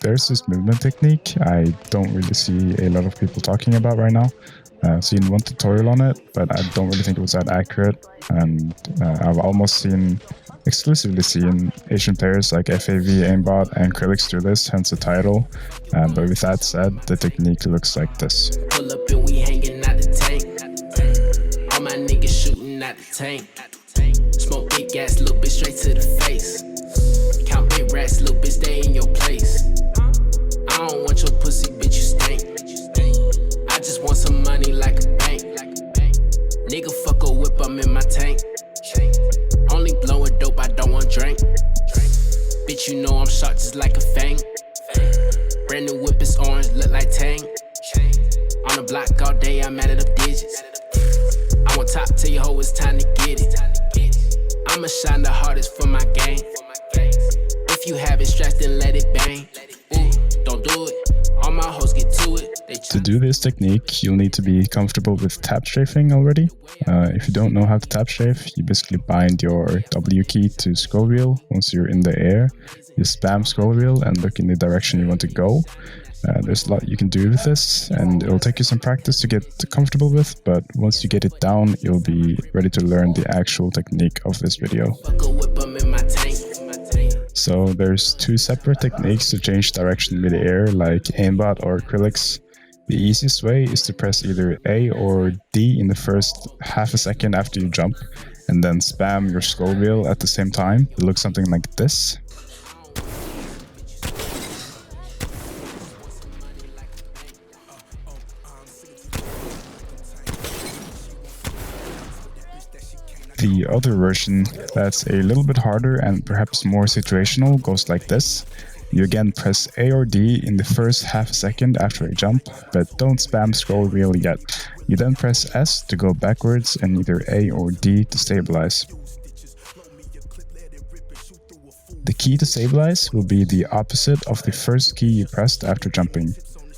there's this movement technique I don't really see a lot of people talking about right now. I've seen one tutorial on it, but I don't really think it was that accurate. And I've almost exclusively seen Asian players like FAV, Aimbot, and Krillix do this, hence the title. But with that said, the technique looks like this. Pull up and we hanging out the tank. All my niggas shooting at the tank. Smoke big gas, little bitch straight to the face. Count big rats, little bitch stay in your place. I don't want your pussy, bitch, you stink. I just want some money like a bank. Nigga fuck a whip, I'm in my tank. Only blowing dope, I don't want drink. Bitch, you know I'm sharp just like a fang. Brand new whip is orange, look like Tang. On the block all day, I'm adding up digits. I want top, tell you hoe it's time to get it. I'ma shine the hardest for my gang. If you have it strapped, then let it bang. Ooh, don't do it. All my hoes get to it. To do this technique, you'll need to be comfortable with tap-strafing already. If you don't know how to tap-strafe, you basically bind your W key to scroll wheel. Once you're in the air, you spam scroll wheel and look in the direction you want to go. There's a lot you can do with this, and it'll take you some practice to get comfortable with, but once you get it down, you'll be ready to learn the actual technique of this video. So there's two separate techniques to change direction mid-air, like Aimbot or Krillix. The easiest way is to press either A or D in the first half a second after you jump, and then spam your scroll wheel at the same time. It looks something like this. The other version, that's a little bit harder and perhaps more situational, goes like this. You again press A or D in the first half a second after a jump, but don't spam scroll wheel yet. You then press S to go backwards and either A or D to stabilize. The key to stabilize will be the opposite of the first key you pressed after jumping.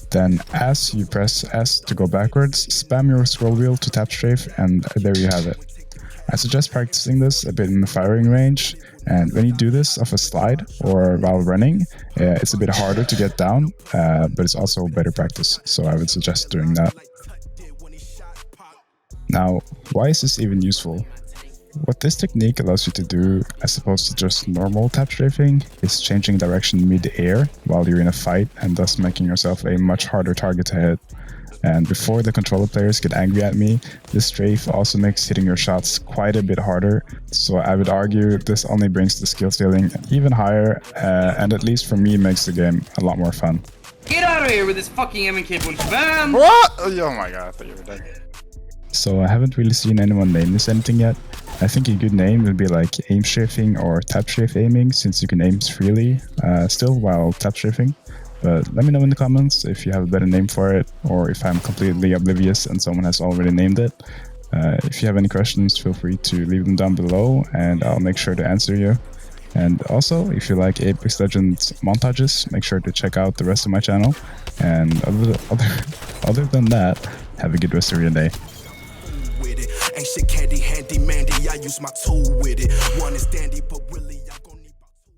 Then as you press S to go backwards, spam your scroll wheel to tap strafe, and there you have it. I suggest practicing this a bit in the firing range, and when you do this off a slide or while running, it's a bit harder to get down, but it's also better practice, so I would suggest doing that. Now, why is this even useful? What this technique allows you to do, as opposed to just normal tap strafing, is changing direction mid-air while you're in a fight, and thus making yourself a much harder target to hit. And before the controller players get angry at me, this strafe also makes hitting your shots quite a bit harder, so I would argue this only brings the skill ceiling even higher, and at least for me makes the game a lot more fun. Get out of here with this fucking M&K punch, bam! What? Oh my god, I thought you were dead. So I haven't really seen anyone name this anything yet. I think a good name would be like aim strafing or tap strafe aiming, since you can aim freely still while tap strafing. But let me know in the comments if you have a better name for it, or if I'm completely oblivious and someone has already named it. If you have any questions, feel free to leave them down below and I'll make sure to answer you. And also, if you like Apex Legends montages, make sure to check out the rest of my channel. And other than that, have a good rest of your day. Ain't shit candy handy mandy, I use my tool with it. One is dandy, but